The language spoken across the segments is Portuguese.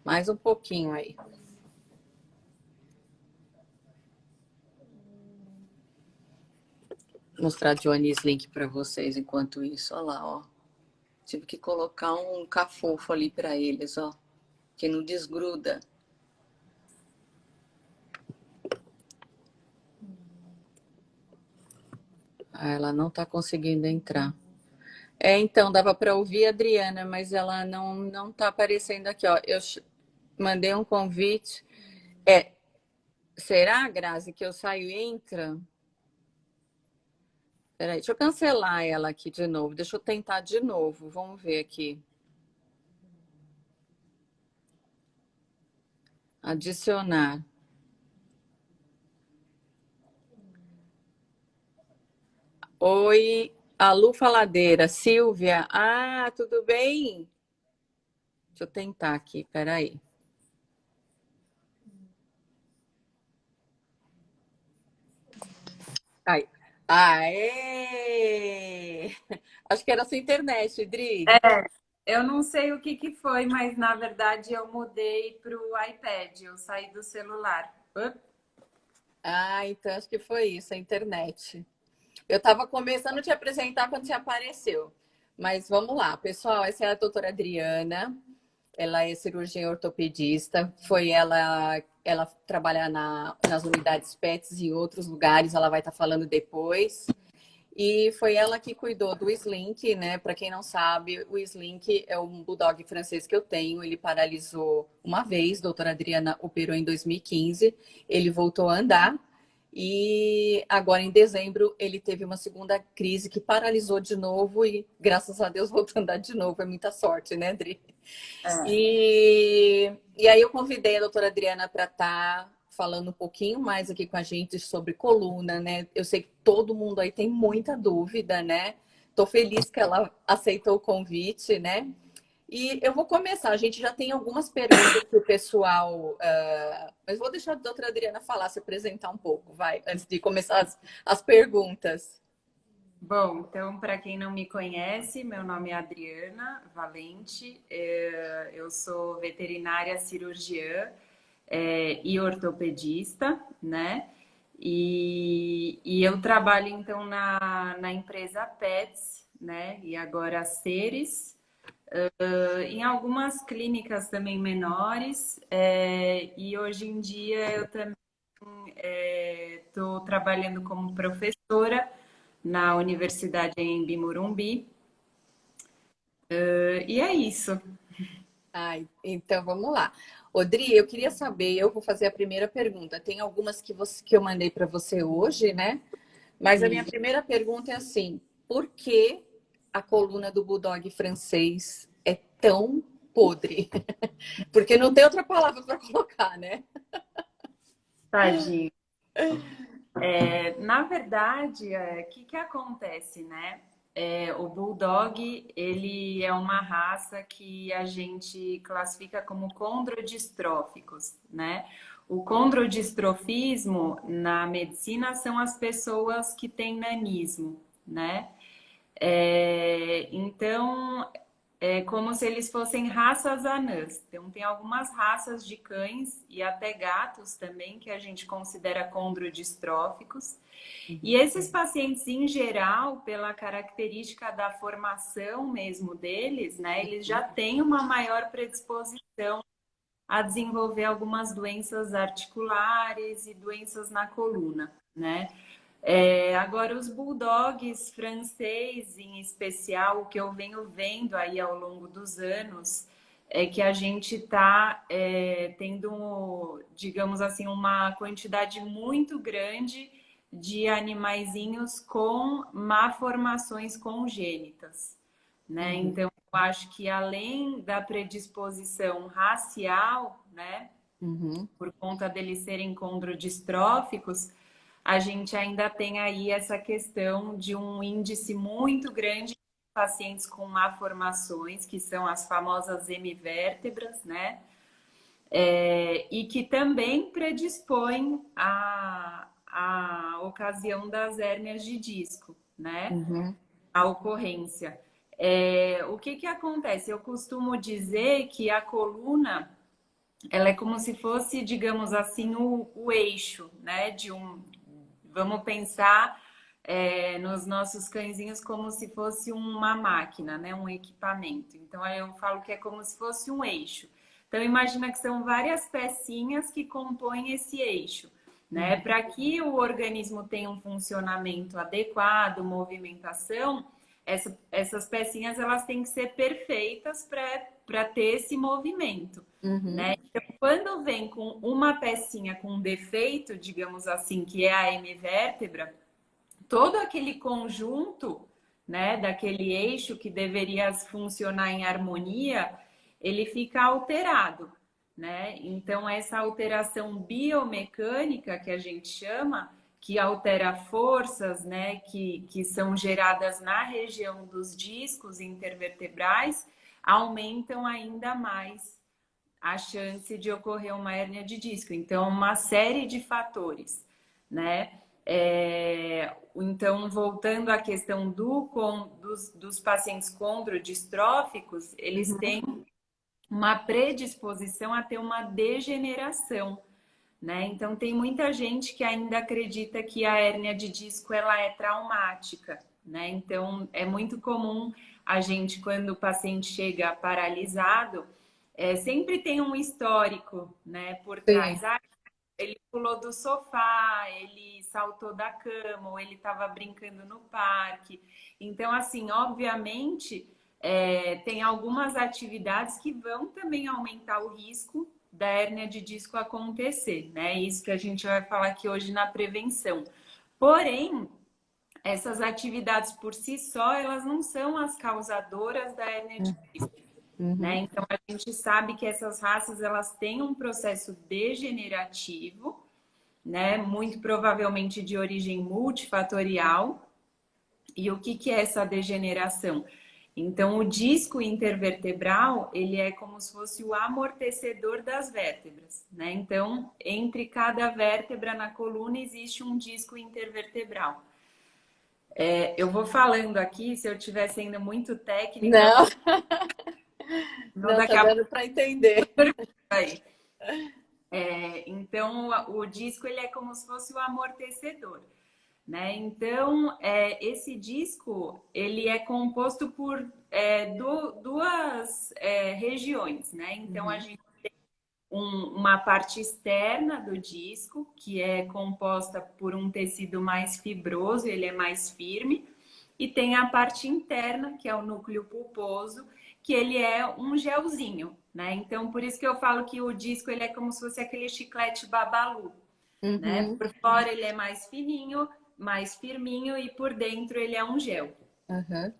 Mais um pouquinho aí. Vou mostrar Johnny's link para vocês enquanto isso. Olha lá, ó. Tive que colocar um cafofo ali para eles, ó. Que não desgruda. Ah, ela não está conseguindo entrar. Então, dava para ouvir a Adriana, mas ela não está aparecendo aqui, ó. Eu mandei um convite. Será, Grazi, que eu saio e entra? Peraí, deixa eu cancelar ela aqui de novo. Deixa eu tentar de novo. Vamos ver aqui. Adicionar. Oi, a Lu Faladeira, Silvia. Ah, tudo bem? Deixa eu tentar aqui, peraí. Aí. Aê! Acho que era a sua internet, Dri. Eu não sei o que que foi, mas na verdade eu mudei para o iPad, eu saí do celular. Ah, então acho que foi isso, a internet. Eu estava começando a te apresentar quando você apareceu. Mas vamos lá, pessoal. Essa é a doutora Adriana. Ela é cirurgiã ortopedista. Foi ela trabalha nas unidades PETs e em outros lugares. Ela vai estar falando depois. E foi ela que cuidou do Slink, né? Para quem não sabe, o Slink é um bulldog francês que eu tenho. Ele paralisou uma vez, a doutora Adriana operou em 2015. Ele voltou a andar. E agora, em dezembro, ele teve uma segunda crise que paralisou de novo e, graças a Deus, voltou a andar de novo. É muita sorte, né, Adri? É. E aí eu convidei a doutora Adriana para estar falando um pouquinho mais aqui com a gente sobre coluna, né? Eu sei que todo mundo aí tem muita dúvida, né? Estou feliz que ela aceitou o convite, né? E eu vou começar. A gente já tem algumas perguntas que o pessoal. Mas vou deixar a doutora Adriana falar, se apresentar um pouco, vai, antes de começar as perguntas. Bom, então, para quem não me conhece, meu nome é Adriana Valente, eu sou veterinária cirurgiã e ortopedista, né? E eu trabalho, então, na empresa Pets, né? E agora Seres, em algumas clínicas também menores, e hoje em dia eu também estou trabalhando como professora na Universidade em Morumbi. E é isso. Ai, então vamos lá. Odri, eu queria saber, eu vou fazer a primeira pergunta. Tem algumas que eu mandei para você hoje, né? Mas a minha E, primeira pergunta é assim: por que a coluna do bulldog francês é tão podre? Porque não tem outra palavra para colocar, né? tadinho. Na verdade, o que que acontece, né? O Bulldog, ele é uma raça que a gente classifica como condrodistróficos, né? O condrodistrofismo na medicina são as pessoas que têm nanismo, né? Então, é como se eles fossem raças anãs. Então, tem algumas raças de cães e até gatos também que a gente considera condrodistróficos. E esses pacientes, em geral, pela característica da formação mesmo deles, né, eles já têm uma maior predisposição a desenvolver algumas doenças articulares e doenças na coluna, né? Agora, os bulldogs francês, em especial, o que eu venho vendo aí ao longo dos anos, é que a gente está tendo, digamos assim, uma quantidade muito grande de animaizinhos com malformações congênitas, né? Uhum, Então, eu acho que além da predisposição racial, né, uhum, por conta deles serem condrodistróficos, a gente ainda tem aí essa questão de um índice muito grande de pacientes com malformações, que são as famosas hemivértebras, né? E que também predispõem a ocasião das hérnias de disco, né? uhum, A ocorrência. O que que acontece? Eu costumo dizer que a coluna ela é como se fosse, digamos assim, o eixo, né? Vamos pensar nos nossos cãezinhos como se fosse uma máquina, né? Um equipamento. Então, aí eu falo que é como se fosse um eixo. Então, imagina que são várias pecinhas que compõem esse eixo, né? Uhum. Para que o organismo tenha um funcionamento adequado, movimentação, essas pecinhas elas têm que ser perfeitas para ter esse movimento, Uhum. né? Então, quando vem com uma pecinha com defeito, digamos assim, que é a hemivértebra, todo aquele conjunto, né, daquele eixo que deveria funcionar em harmonia, ele fica alterado, né? Então essa alteração biomecânica que a gente chama, que altera forças, né, que são geradas na região dos discos intervertebrais, aumentam ainda mais a chance de ocorrer uma hérnia de disco. Então, uma série de fatores, né? Então, voltando à questão dos pacientes condrodistróficos, eles Uhum. têm uma predisposição a ter uma degeneração, né? Então, tem muita gente que ainda acredita que a hérnia de disco ela é traumática, né? Então, é muito comum a gente, quando o paciente chega paralisado, sempre tem um histórico, né, por Sim. trás. Ah, ele pulou do sofá, ele saltou da cama, ou ele estava brincando no parque. Então, assim, obviamente, tem algumas atividades que vão também aumentar o risco da hérnia de disco acontecer, né? Isso que a gente vai falar aqui hoje na prevenção. Porém, essas atividades por si só, elas não são as causadoras da hérnia de disco, né? Uhum. Então a gente sabe que essas raças elas têm um processo degenerativo, né? Muito provavelmente de origem multifatorial. E o que é essa degeneração? Então, o disco intervertebral, ele é como se fosse o amortecedor das vértebras, né? Então, entre cada vértebra na coluna existe um disco intervertebral. Eu vou falando aqui, se eu estiver sendo muito técnica, Não, não não, tá daqui a pouco dando para entender. aí. Então, o disco ele é como se fosse o amortecedor, né? Então, esse disco ele é composto por duas regiões, né? Então, a Uhum. gente uma parte externa do disco, que é composta por um tecido mais fibroso, ele é mais firme, e tem a parte interna, que é o núcleo pulposo, que ele é um gelzinho, né? Então, por isso que eu falo que o disco ele é como se fosse aquele chiclete babalu, né? Uhum. Por fora ele é mais fininho, mais firminho e por dentro ele é um gel. Uhum.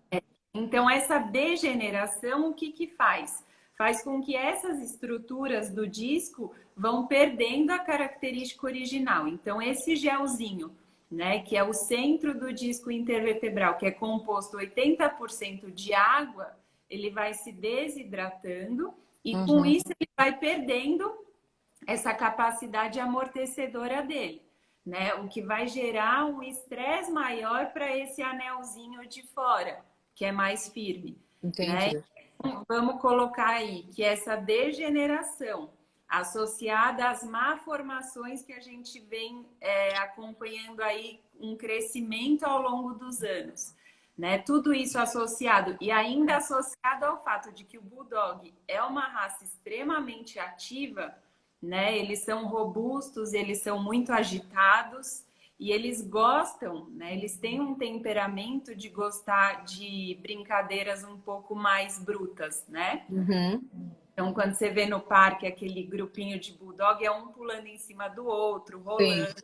Então, essa degeneração, o que que faz? Faz com que essas estruturas do disco vão perdendo a característica original. Então, esse gelzinho, né, que é o centro do disco intervertebral, que é composto 80% de água, ele vai se desidratando e com Uhum. isso ele vai perdendo essa capacidade amortecedora dele, né? O que vai gerar um estresse maior para esse anelzinho de fora, que é mais firme, né? Entendi. Então, vamos colocar aí que essa degeneração associada às malformações que a gente vem acompanhando aí um crescimento ao longo dos anos, né? Tudo isso associado e ainda associado ao fato de que o Bulldog é uma raça extremamente ativa, né? Eles são robustos, eles são muito agitados e eles gostam, né? Eles têm um temperamento de gostar de brincadeiras um pouco mais brutas, né? Uhum. Então, quando você vê no parque aquele grupinho de bulldog, é um pulando em cima do outro, Sim. rolando.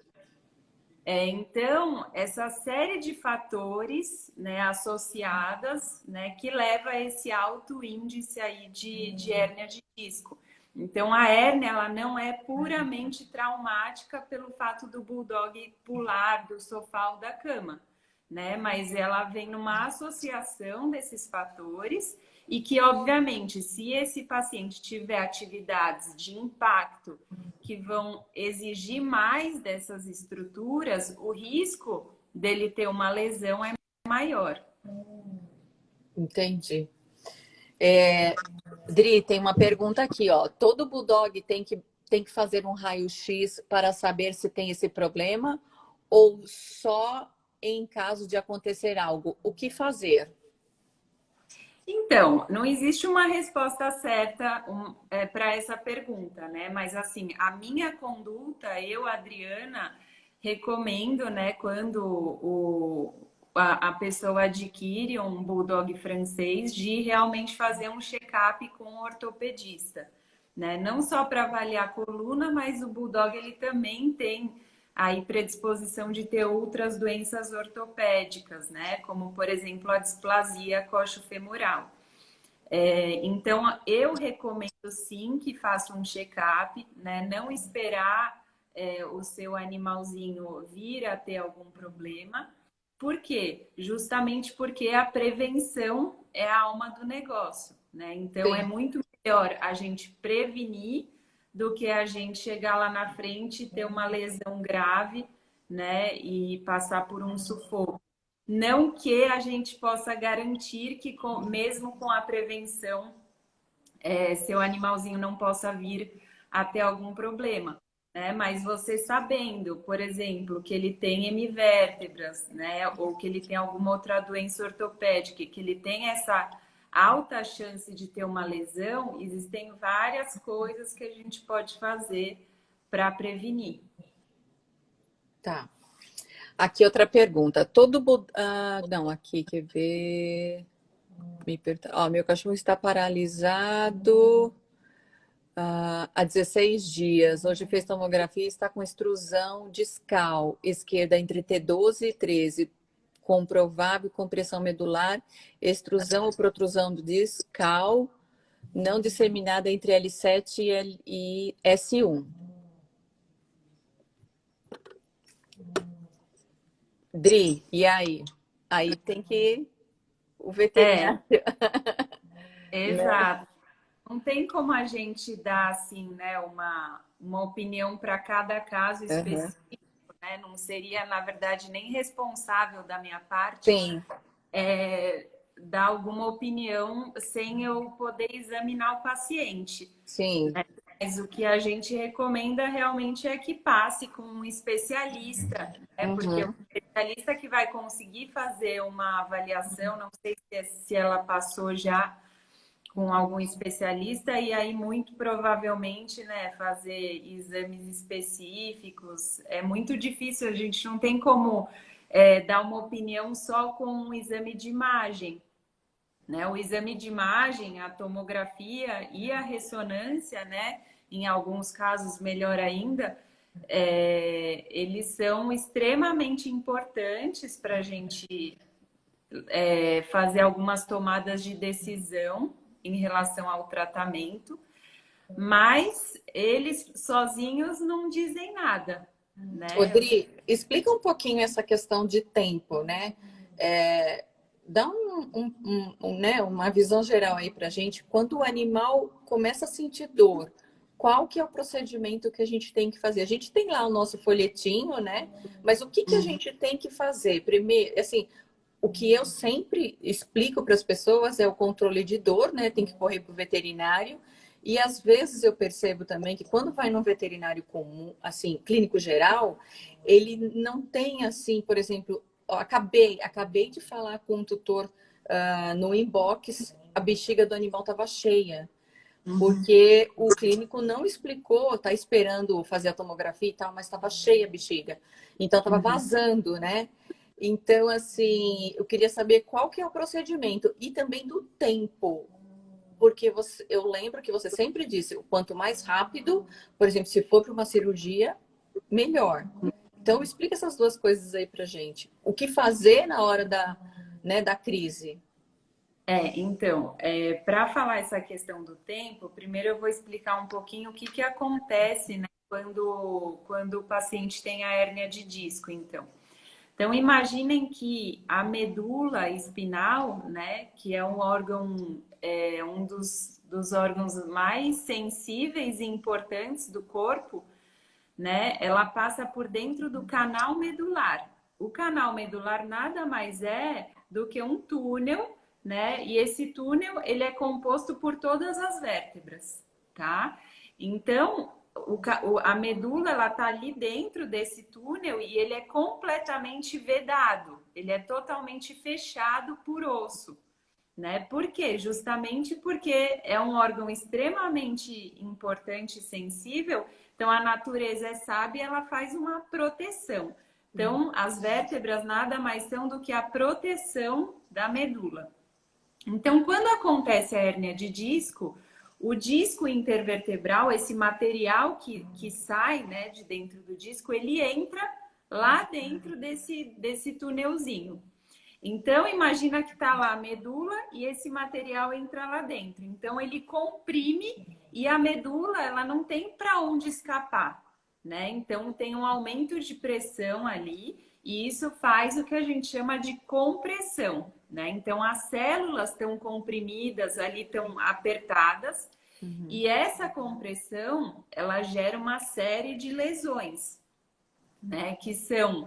Então, essa série de fatores, né, associadas, né, que leva a esse alto índice aí de hérnia de disco. Então, a hérnia, ela não é puramente traumática pelo fato do bulldog pular do sofá ou da cama, né? Mas ela vem numa associação desses fatores e que, obviamente, se esse paciente tiver atividades de impacto que vão exigir mais dessas estruturas, o risco dele ter uma lesão é maior. Entendi. Dri, tem uma pergunta aqui, ó. Todo bulldog tem que fazer um raio-x para saber se tem esse problema ou só em caso de acontecer algo? O que fazer? Então, não existe uma resposta certa para essa pergunta, né? Mas assim, a minha conduta, eu, Adriana, recomendo, né, quando a pessoa adquire um bulldog francês, de realmente fazer um check-up com um ortopedista, né? Não só para avaliar a coluna, mas o bulldog ele também tem aí predisposição de ter outras doenças ortopédicas, né? Como, por exemplo, a displasia coxofemoral. Então, eu recomendo sim que faça um check-up, né? Não esperar o seu animalzinho vir a ter algum problema. Por quê? Justamente porque a prevenção é a alma do negócio, né? Então, é Sim. muito melhor a gente prevenir do que a gente chegar lá na frente e ter uma lesão grave, né? E passar por um sufoco. Não que a gente possa garantir que, mesmo com a prevenção, seu animalzinho não possa vir a ter algum problema. Né? Mas você sabendo, por exemplo, que ele tem hemivértebras, né? Ou que ele tem alguma outra doença ortopédica, que ele tem essa alta chance de ter uma lesão, existem várias coisas que a gente pode fazer para prevenir. Tá. Aqui outra pergunta. Não, aqui, quer ver? Meu cachorro está paralisado há 16 dias. Hoje fez tomografia e está com extrusão discal esquerda entre T12 e 13, com provável compressão medular, extrusão ou protrusão discal não disseminada entre L7 e S1. Dri, e aí? Aí tem que o É, veterinário, né? exato. Não tem como a gente dar assim, né, uma opinião para cada caso Uhum. específico, né? Não seria, na verdade, nem responsável da minha parte Sim, dar alguma opinião sem eu poder examinar o paciente. sim. Mas o que a gente recomenda realmente é que passe com um especialista, né? Porque o Uhum. especialista que vai conseguir fazer uma avaliação, não sei se ela passou já com algum especialista e aí muito provavelmente, né, fazer exames específicos. É muito difícil, a gente não tem como dar uma opinião só com um exame de imagem, né? O exame de imagem, a tomografia e a ressonância, né, em alguns casos melhor ainda, eles são extremamente importantes para a gente fazer algumas tomadas de decisão em relação ao tratamento, mas eles sozinhos não dizem nada, né? Odri, explica um pouquinho essa questão de tempo, né? Dá né, uma visão geral aí para a gente. Quando o animal começa a sentir dor, qual que é o procedimento que a gente tem que fazer? A gente tem lá o nosso folhetinho, né? Mas o que que a gente tem que fazer? Primeiro, assim, o que eu sempre explico para as pessoas é o controle de dor, né? Tem que correr para o veterinário. E às vezes eu percebo também que quando vai num veterinário comum, assim, clínico geral, ele não tem assim, por exemplo, acabei de falar com um tutor no inbox, a bexiga do animal estava cheia, porque o clínico não explicou, tá esperando fazer a tomografia e tal, mas estava cheia a bexiga. Então estava vazando, né? Então, assim, eu queria saber qual que é o procedimento e também do tempo. Porque eu lembro que você sempre disse, o quanto mais rápido, por exemplo, se for para uma cirurgia, melhor. Então, explica essas duas coisas aí pra gente. O que fazer na hora né, da crise? Então, para falar essa questão do tempo, primeiro eu vou explicar um pouquinho o que que acontece, né, quando o paciente tem a hérnia de disco, então. Então, imaginem que a medula espinal, né, que é um órgão, um dos órgãos mais sensíveis e importantes do corpo, né, ela passa por dentro do canal medular. O canal medular nada mais é do que um túnel, né? E esse túnel, ele é composto por todas as vértebras, tá? Então, a medula, ela tá ali dentro desse túnel e ele é completamente vedado, ele é totalmente fechado por osso, né? Por quê? Justamente porque é um órgão extremamente importante e sensível, então a natureza é sábia, ela faz uma proteção. Então, as vértebras nada mais são do que a proteção da medula. Então, quando acontece a hérnia de disco, o disco intervertebral, esse material que sai, né, de dentro do disco, ele entra lá dentro desse túnelzinho. Então, imagina que está lá a medula e esse material entra lá dentro. Então, ele comprime e a medula, ela não tem para onde escapar, né? Então, tem um aumento de pressão ali e isso faz o que a gente chama de compressão, né? Então, as células estão comprimidas ali, estão apertadas e essa compressão, ela gera uma série de lesões, né? Que são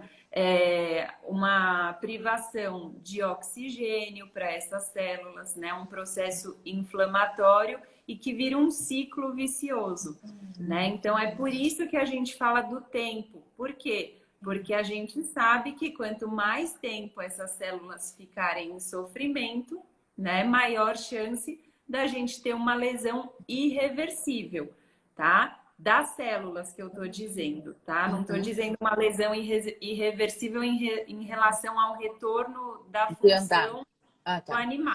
uma privação de oxigênio para essas células, né? Um processo inflamatório e que vira um ciclo vicioso, né? Então é por isso que a gente fala do tempo. Por quê? Porque a gente sabe que quanto mais tempo essas células ficarem em sofrimento, né, maior chance da gente ter uma lesão irreversível, tá? Das células que eu estou dizendo, tá? Não estou dizendo uma lesão irreversível em relação ao retorno da De andar. função Ah, do tá. animal.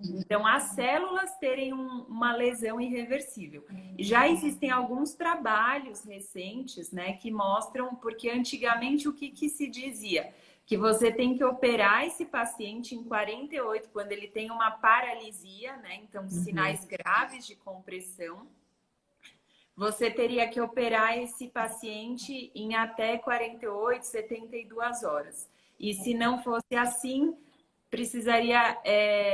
Então, as células terem uma lesão irreversível. Já existem alguns trabalhos recentes, né, que mostram, porque antigamente o que se dizia? Que você tem que operar esse paciente em 48, quando ele tem uma paralisia, né, então sinais graves de compressão. Você teria que operar esse paciente em até 48, 72 horas. E se não fosse assim, precisaria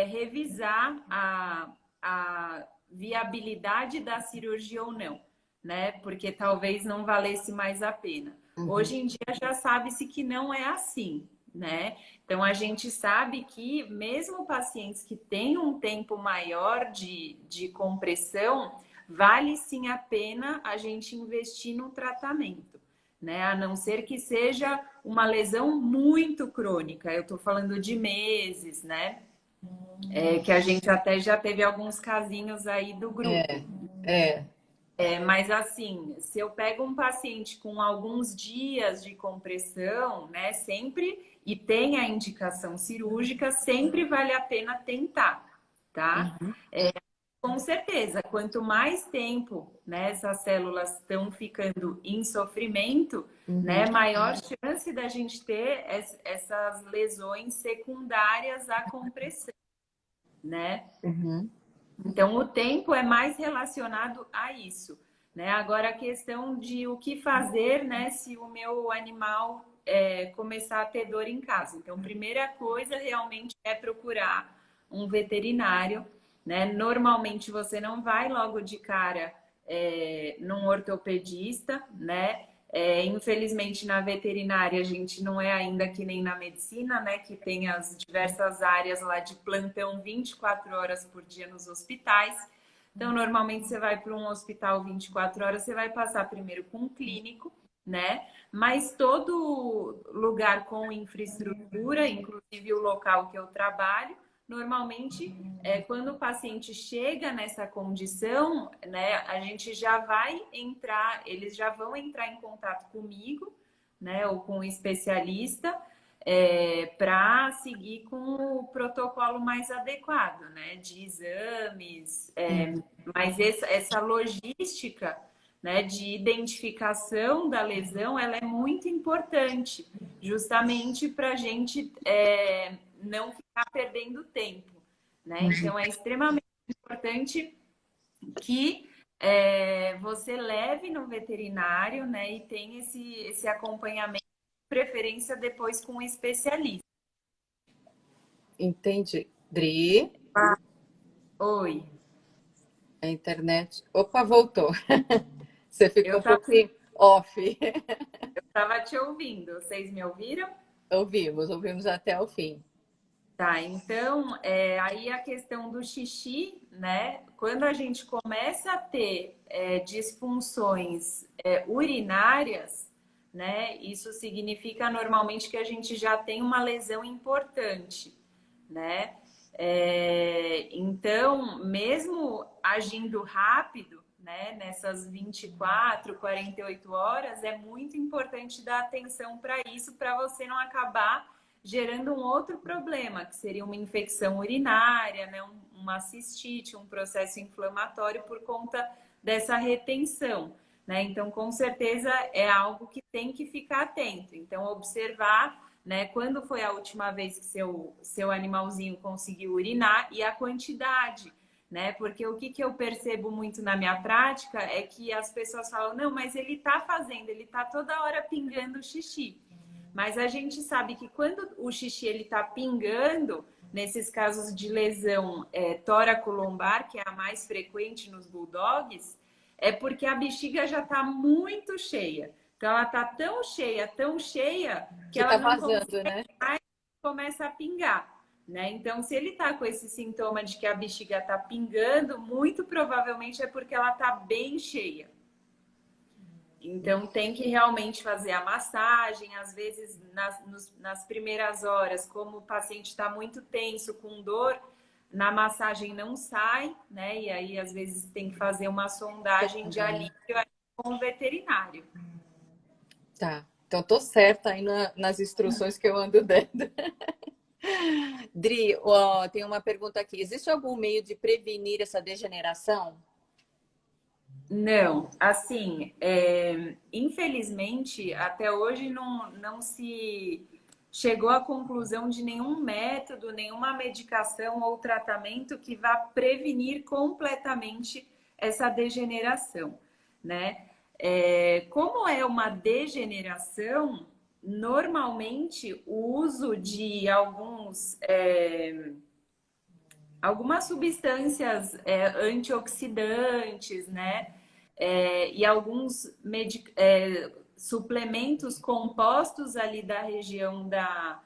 revisar a viabilidade da cirurgia ou não, né? Porque talvez não valesse mais a pena. Hoje em dia já sabe-se que não é assim, né? Então a gente sabe que mesmo pacientes que têm um tempo maior de compressão, vale sim a pena a gente investir no tratamento, né? A não ser que seja uma lesão muito crônica. Eu estou falando de meses, né? Que a gente até já teve alguns casinhos aí do grupo. É. Mas assim, se eu pego um paciente com alguns dias de compressão, né, sempre, e tem a indicação cirúrgica, sempre vale a pena tentar, tá? Com certeza, quanto mais tempo, né, essas células estão ficando em sofrimento, né, maior chance da gente ter essas lesões secundárias à compressão, né? Então, o tempo é mais relacionado a isso, né? Agora, a questão de o que fazer, né, se o meu animal começar a ter dor em casa. Então, primeira coisa realmente é procurar um veterinário, né? Normalmente você não vai logo de cara num ortopedista, né? Infelizmente, na veterinária, a gente não é ainda que nem na medicina, né? Que tem as diversas áreas lá de plantão 24 horas por dia nos hospitais. Então, normalmente, você vai para um hospital 24 horas, você vai passar primeiro com um clínico, né? Mas todo lugar com infraestrutura, inclusive o local que eu trabalho, normalmente, quando o paciente chega nessa condição, né, a gente já vai entrar, eles já vão entrar em contato comigo, né, ou com um especialista, para seguir com o protocolo mais adequado, né, de exames, mas essa logística, né, de identificação da lesão, ela é muito importante, justamente para a gente não ficar perdendo tempo, né? Então é extremamente importante que você leve no veterinário, né, e tenha esse acompanhamento, preferência depois com um especialista. Entendi. Dri, Oi, a internet. Opa, voltou. Você ficou eu um pouquinho off. estava te ouvindo, vocês me ouviram? Ouvimos até o fim. Tá, então, aí a questão do xixi, né? Quando a gente começa a ter disfunções urinárias, né? Isso significa normalmente que a gente já tem uma lesão importante, né? Então, mesmo agindo rápido, né? Nessas 24, 48 horas, é muito importante dar atenção para isso, para você não acabar gerando um outro problema, que seria uma infecção urinária, né? Uma cistite, um processo inflamatório por conta dessa retenção, né? Então, com certeza é algo que tem que ficar atento. Então, observar, né, quando foi a última vez que seu animalzinho conseguiu urinar e a quantidade, né? Porque o que eu percebo muito na minha prática é que as pessoas falam, não, mas ele tá fazendo, ele tá toda hora pingando xixi. Mas a gente sabe que quando o xixi ele tá pingando, nesses casos de lesão tóraco-lombar, que é a mais frequente nos bulldogs, é porque a bexiga já está muito cheia. Então ela está tão cheia, que Que tá ela não vazando, consegue né? mais e começa a pingar. Né? Então, se ele está com esse sintoma de que a bexiga está pingando, muito provavelmente é porque ela está bem cheia. Então, tem que realmente fazer a massagem. Às vezes, nas primeiras horas, como o paciente está muito tenso, com dor, na massagem não sai, né? E aí, às vezes, tem que fazer uma sondagem de alívio com o veterinário. Tá. Então, tô certa aí nas instruções que eu ando dando. Dri, ó, tem uma pergunta aqui. Existe algum meio de prevenir essa degeneração? Não, assim, infelizmente, até hoje não se chegou à conclusão de nenhum método, nenhuma medicação ou tratamento que vá prevenir completamente essa degeneração, né? Como é uma degeneração, normalmente o uso de algumas substâncias antioxidantes, né? E alguns suplementos compostos ali da região da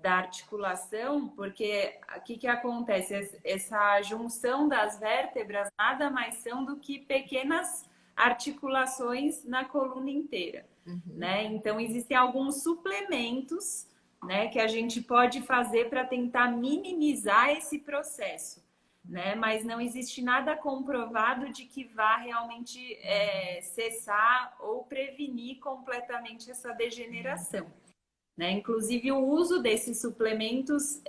articulação, porque o que acontece? Essa junção das vértebras nada mais são do que pequenas articulações na coluna inteira, né? Então, existem alguns suplementos, né, que a gente pode fazer para tentar minimizar esse processo, né? Mas não existe nada comprovado de que vá realmente cessar ou prevenir completamente essa degeneração, né? Inclusive o uso desses suplementos,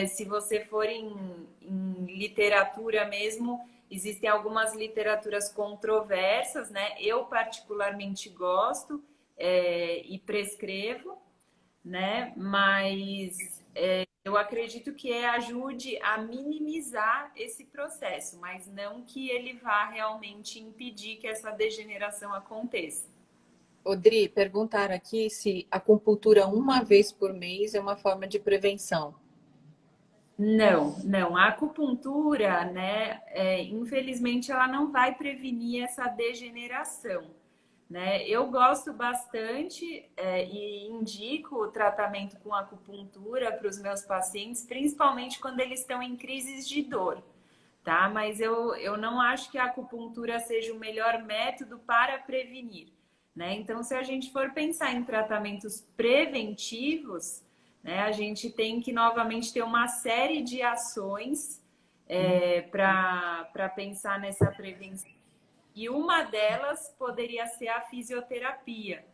se você for em literatura mesmo, existem algumas literaturas controversas, né? Eu particularmente gosto e prescrevo, né? Mas eu acredito que ajude a minimizar esse processo, mas não que ele vá realmente impedir que essa degeneração aconteça. Odri, perguntaram aqui se acupuntura uma vez por mês é uma forma de prevenção. Não. A acupuntura, né, infelizmente, ela não vai prevenir essa degeneração, né? Eu gosto bastante e indico o tratamento com acupuntura para os meus pacientes, principalmente quando eles estão em crises de dor, tá? Mas eu não acho que a acupuntura seja o melhor método para prevenir, né? Então, se a gente for pensar em tratamentos preventivos, né, a gente tem que novamente ter uma série de ações para pensar nessa prevenção. E uma delas poderia ser a fisioterapia,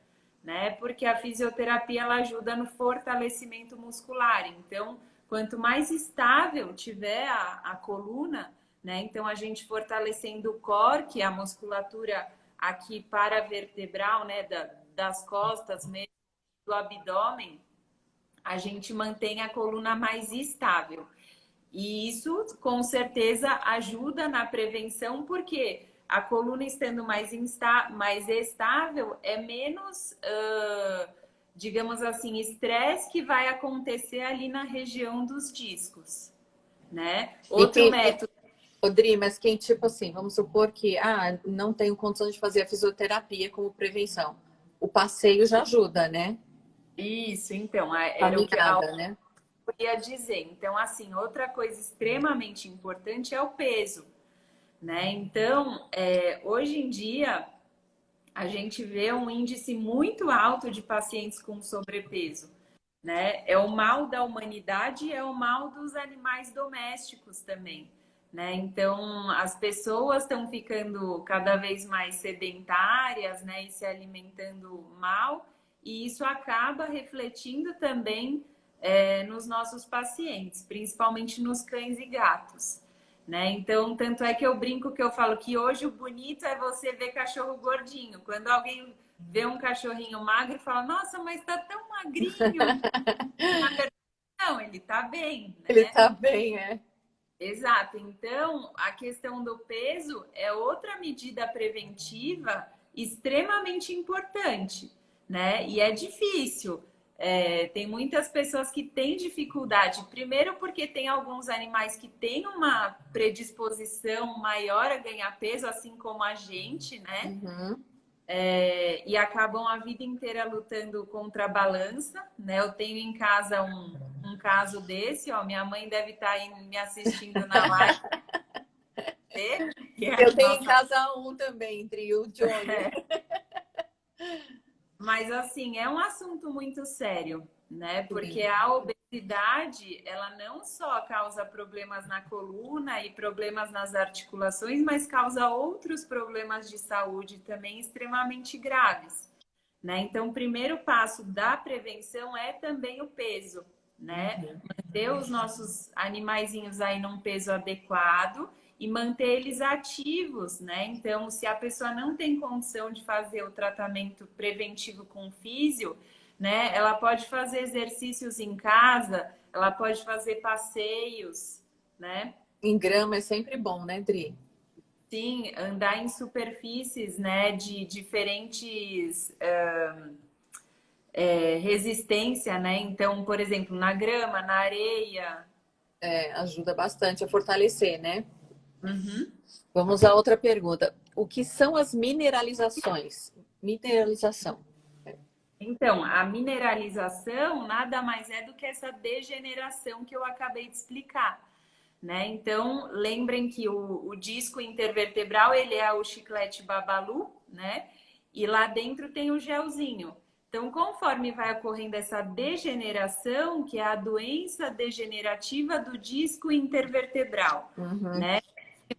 né? Porque a fisioterapia ela ajuda no fortalecimento muscular. Então, quanto mais estável tiver a coluna, né? Então, a gente fortalecendo o core, que é a musculatura aqui paravertebral, né? Das costas, mesmo do abdômen, a gente mantém a coluna mais estável. E isso, com certeza, ajuda na prevenção, porque a coluna estando mais estável, é menos, digamos assim, estresse que vai acontecer ali na região dos discos, né? E Outro quem, método. Odri, mas quem, tipo assim, vamos supor que não tenho condições de fazer a fisioterapia como prevenção. O passeio já ajuda, né? Isso, então, era o que Caminhada, né? ia dizer. Então, assim, outra coisa extremamente importante é o peso, né? Então, hoje em dia, a gente vê um índice muito alto de pacientes com sobrepeso, né? É o mal da humanidade e é o mal dos animais domésticos também, né? Então, as pessoas estão ficando cada vez mais sedentárias, né? E se alimentando mal, e isso acaba refletindo também nos nossos pacientes, principalmente nos cães e gatos. Né? Então, tanto é que eu brinco que eu falo que hoje o bonito é você ver cachorro gordinho. Quando alguém vê um cachorrinho magro, fala, nossa, mas tá tão magrinho. Na verdade, não, ele tá bem, Ele né? tá bem, é. Exato. Então, a questão do peso é outra medida preventiva extremamente importante, né? E é difícil. Tem muitas pessoas que têm dificuldade. Primeiro, porque tem alguns animais que têm uma predisposição maior a ganhar peso, assim como a gente, né? Uhum. E acabam a vida inteira lutando contra a balança, né? Eu tenho em casa um caso desse, ó, minha mãe deve estar aí me assistindo na live, que é a Eu tenho em nossa. casa um também, Dri, o Johnny. Mas assim, é um assunto muito sério, né? Porque Sim. a obesidade, ela não só causa problemas na coluna e problemas nas articulações, mas causa outros problemas de saúde também extremamente graves. Né? Então, o primeiro passo da prevenção é também o peso, né? Uhum. Manter os nossos animaizinhos aí num peso adequado e manter eles ativos, né? Então, se a pessoa não tem condição de fazer o tratamento preventivo com físio, né? Ela pode fazer exercícios em casa, ela pode fazer passeios, né? Em grama é sempre bom, né, Dri? Sim, andar em superfícies, né, de diferentes resistência, né? Então, por exemplo, na grama, na areia. É, ajuda bastante a fortalecer, né? Uhum. Vamos a outra pergunta. O que são as mineralizações? Mineralização. Então, a mineralização nada mais é do que essa degeneração que eu acabei de explicar, né? Então, lembrem que o disco intervertebral, ele é o chiclete Babalu, né? E lá dentro tem o gelzinho. Então, conforme vai ocorrendo essa degeneração, que é a doença degenerativa do disco intervertebral, Uhum. né?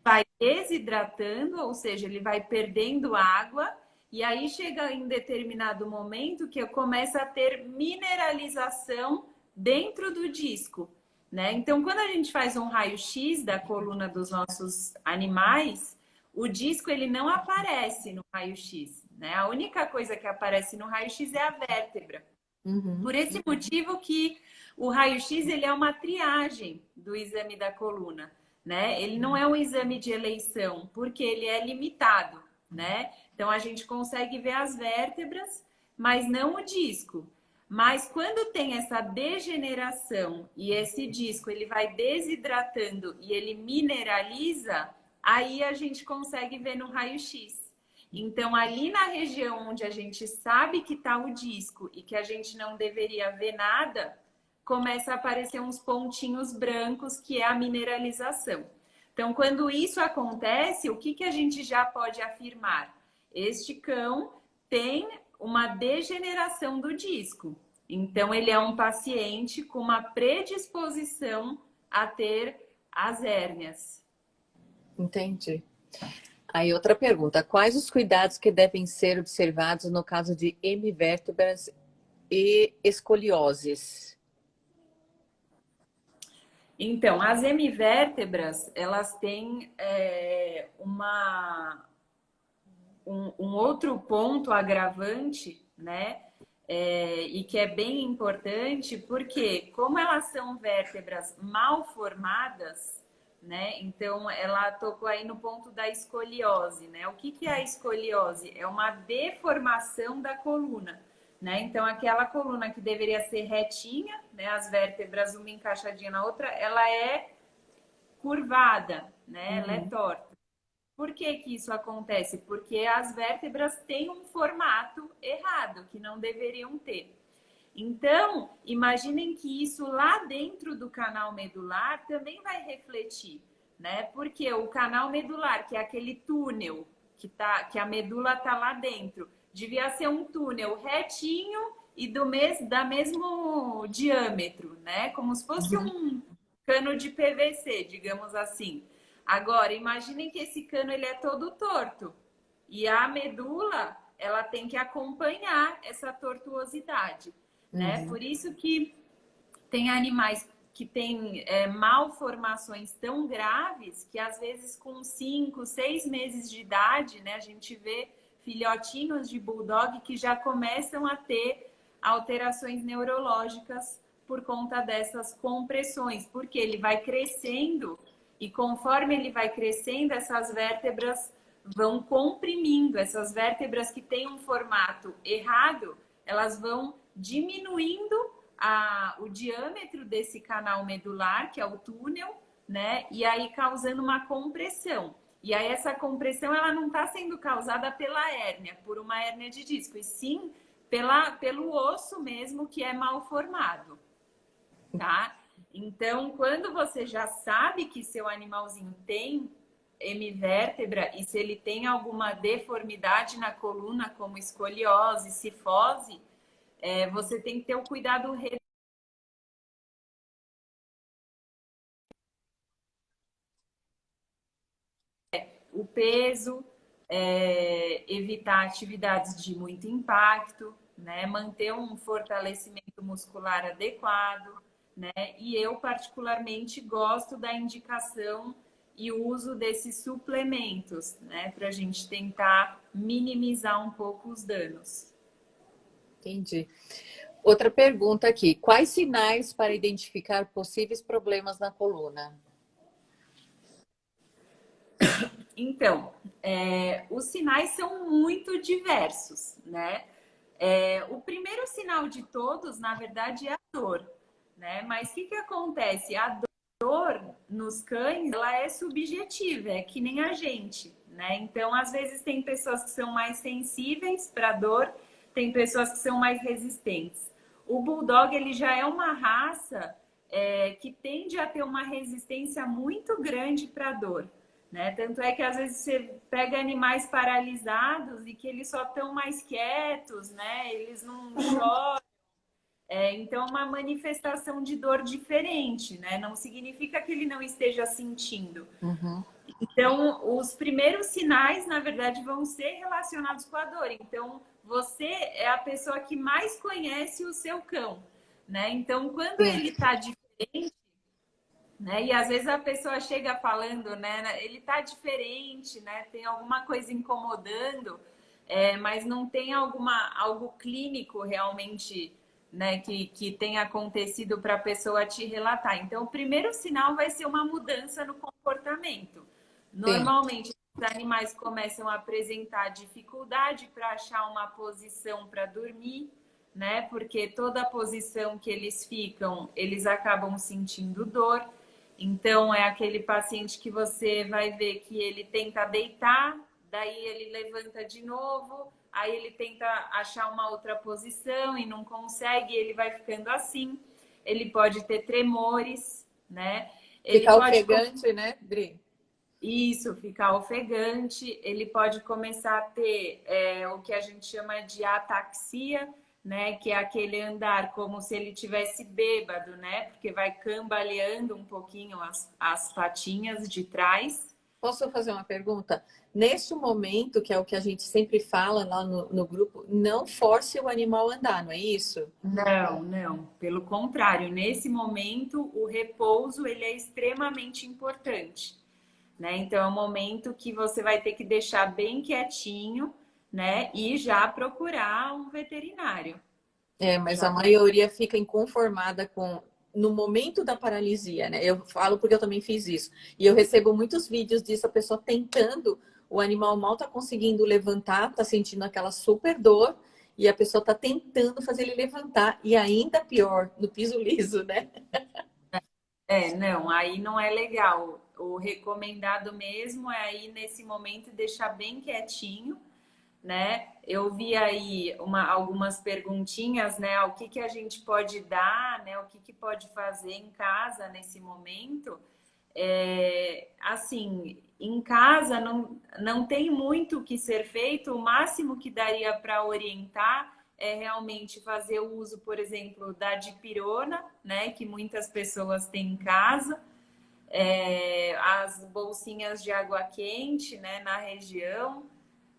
Vai desidratando, ou seja, ele vai perdendo água, e aí chega em determinado momento que começa a ter mineralização dentro do disco, né? Então, quando a gente faz um raio-x da coluna dos nossos animais, o disco ele não aparece no raio-x, né? A única coisa que aparece no raio-x é a vértebra. Uhum. Por esse motivo que o raio-x ele é uma triagem do exame da coluna, né? Ele não é um exame de eleição, porque ele é limitado, né? Então a gente consegue ver as vértebras, mas não o disco. Mas quando tem essa degeneração e esse disco ele vai desidratando e ele mineraliza, aí a gente consegue ver no raio-x. Então, ali na região onde a gente sabe que está o disco e que a gente não deveria ver nada, começa a aparecer uns pontinhos brancos, que é a mineralização. Então, quando isso acontece, o que a gente já pode afirmar? Este cão tem uma degeneração do disco. Então, ele é um paciente com uma predisposição a ter as hérnias. Entendi. Aí outra pergunta. Quais os cuidados que devem ser observados no caso de hemivértebras e escolioses? Então, as hemivértebras, elas têm um outro ponto agravante, né? E que é bem importante, porque como elas são vértebras mal formadas, né? Então, ela tocou aí no ponto da escoliose, né? O que é a escoliose? É uma deformação da coluna, né? Então, aquela coluna que deveria ser retinha, né? As vértebras uma encaixadinha na outra, ela é curvada, né? Ela é Uhum. torta. Por que que isso acontece? Porque as vértebras têm um formato errado, que não deveriam ter. Então, imaginem que isso lá dentro do canal medular também vai refletir, né? Porque o canal medular, que é aquele túnel que a medula tá lá dentro, devia ser um túnel retinho e da mesmo diâmetro, né? Como se fosse Uhum. um cano de PVC, digamos assim. Agora, imaginem que esse cano ele é todo torto e a medula ela tem que acompanhar essa tortuosidade, né? Uhum. Por isso que tem animais que têm malformações tão graves que às vezes com 5, 6 meses de idade, né, a gente vê filhotinhos de bulldog que já começam a ter alterações neurológicas por conta dessas compressões, porque ele vai crescendo e conforme ele vai crescendo, essas vértebras vão comprimindo, essas vértebras que têm um formato errado, elas vão diminuindo o diâmetro desse canal medular, que é o túnel, né? E aí causando uma compressão. E aí essa compressão ela não está sendo causada pela hérnia, por uma hérnia de disco, e sim pelo osso mesmo que é mal formado, tá? Então, quando você já sabe que seu animalzinho tem hemivértebra e se ele tem alguma deformidade na coluna, como escoliose, cifose, você tem que ter o cuidado o peso, evitar atividades de muito impacto, né? Manter um fortalecimento muscular adequado, né? E eu, particularmente, gosto da indicação e uso desses suplementos, né? Para a gente tentar minimizar um pouco os danos. Entendi. Outra pergunta aqui: quais sinais para identificar possíveis problemas na coluna? Então, os sinais são muito diversos, né? O primeiro sinal de todos, na verdade, é a dor, né? Mas o que acontece? A dor nos cães, ela é subjetiva, é que nem a gente, né? Então, às vezes tem pessoas que são mais sensíveis para dor, tem pessoas que são mais resistentes. O Bulldog, ele já é uma raça que tende a ter uma resistência muito grande para dor. Né? Tanto é que às vezes você pega animais paralisados e que eles só estão mais quietos, né? Eles não choram. Então, é uma manifestação de dor diferente, né? Não significa que ele não esteja sentindo. Uhum. Então, os primeiros sinais, na verdade, vão ser relacionados com a dor. Então, você é a pessoa que mais conhece o seu cão, né? Então, quando Sim. ele está diferente, né? E às vezes a pessoa chega falando, né? Ele tá diferente, né? Tem alguma coisa incomodando, mas não tem algo clínico realmente, né? Que tenha acontecido para a pessoa te relatar. Então, o primeiro sinal vai ser uma mudança no comportamento. Sim. Normalmente, os animais começam a apresentar dificuldade para achar uma posição para dormir, né? Porque toda posição que eles ficam, eles acabam sentindo dor. Então, é aquele paciente que você vai ver que ele tenta deitar, daí ele levanta de novo, aí ele tenta achar uma outra posição e não consegue, ele vai ficando assim. Ele pode ter tremores, né? Ele Ficar pode ofegante, né, Dri? isso, ficar ofegante, ele pode começar a ter o que a gente chama de ataxia, né? Que é aquele andar como se ele tivesse bêbado, né? Porque vai cambaleando um pouquinho as patinhas de trás. Posso fazer uma pergunta? Neste momento, que é o que a gente sempre fala lá no grupo, não force o animal a andar, não é isso? Não, não. Pelo contrário, nesse momento o repouso ele é extremamente importante, né? Então é um momento que você vai ter que deixar bem quietinho, né? E já procurar um veterinário. É, mas a Já maioria fica inconformada com no momento da paralisia, né? Eu falo porque eu também fiz isso. E eu recebo muitos vídeos disso, a pessoa tentando, o animal mal tá conseguindo levantar, tá sentindo aquela super dor, e a pessoa tá tentando fazer ele levantar, e ainda pior, no piso liso, né? não, aí não é legal. O recomendado mesmo é aí nesse momento deixar bem quietinho, né? Eu vi aí algumas perguntinhas, né? O que a gente pode dar, né? O que pode fazer em casa nesse momento. Assim, em casa não tem muito o que ser feito. O máximo que daria para orientar é realmente fazer o uso, por exemplo, da dipirona, né? Que muitas pessoas têm em casa. As bolsinhas de água quente, né? Na região.